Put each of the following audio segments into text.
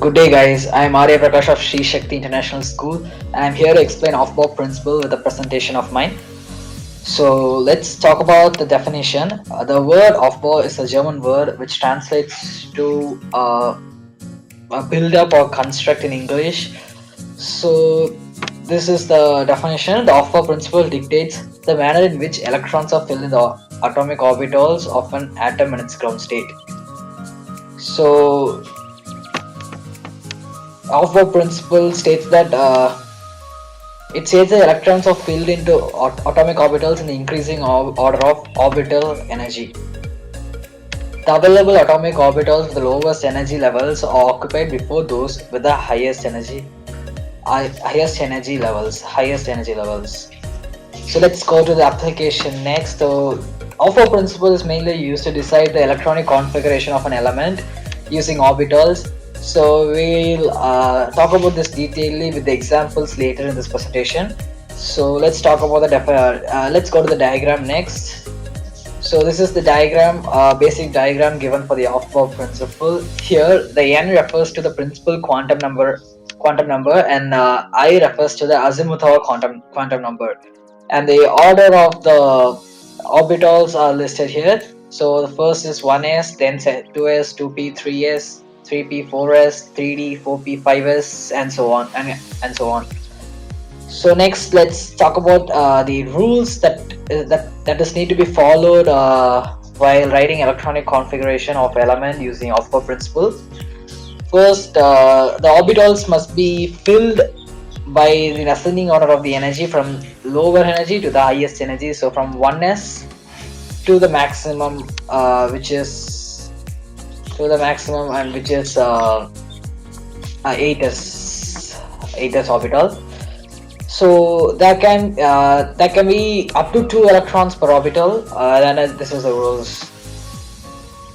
Good day, guys. I am Arya Prakash of Shakthi International School, and I'm here to explain Aufbau Principle with a presentation of mine. So let's talk about the definition. The word Aufbau is a German word which translates to a build up or construct in English. So this is the definition. The Aufbau Principle dictates the manner in which electrons are filled in the atomic orbitals of an atom in its ground state. So Aufbau Principle states that it says the electrons are filled into atomic orbitals in the increasing order of orbital energy. The available atomic orbitals with the lowest energy levels are occupied before those with the highest energy levels. So let's go to the application next. So Aufbau Principle is mainly used to decide the electronic configuration of an element using orbitals. So we'll talk about this detailedly with the examples later in this presentation. So let's talk about the let's go to the diagram next. So this is the diagram, basic diagram given for the Aufbau Principle. Here the n refers to the principal quantum number, and I refers to the azimuthal quantum number. And the order of the orbitals are listed here. So the first is 1s, then 2s, 2p, 3s, 3p, 4s, 3d, 4p, 5s, and so on and so on. So next, let's talk about the rules that is need to be followed while writing electronic configuration of element using Aufbau Principle. First, the orbitals must be filled by the ascending order of the energy from lower energy to the highest energy. So from 1s to the maximum, which is 8s orbital. So that can be up to 2 electrons per orbital. Then this is the rules.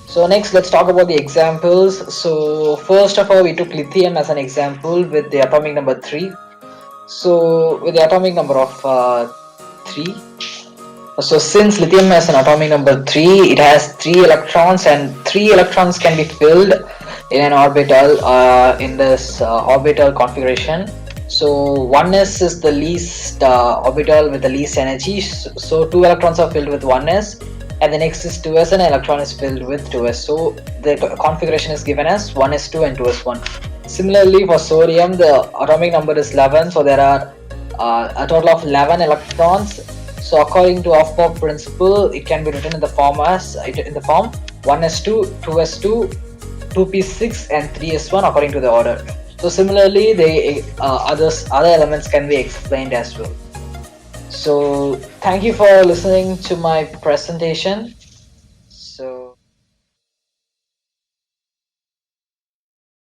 So next, let's talk about the examples. So first of all, we took lithium as an example with the atomic number 3. So with the atomic number of 3. So since lithium has an atomic number 3, it has 3 electrons, and 3 electrons can be filled in an orbital in this orbital configuration. So 1s is the least orbital with the least energy. So 2 electrons are filled with 1s, and the next is 2s, and an electron is filled with 2s. So the configuration is given as 1s2 and 2s1. Similarly, for sodium, the atomic number is 11. So there are a total of 11 electrons. So according to Aufbau Principle, it can be written in the form 1s2, 2s2, 2p6, and 3s1 according to the order. So similarly, the other elements can be explained as well. So thank you for listening to my presentation.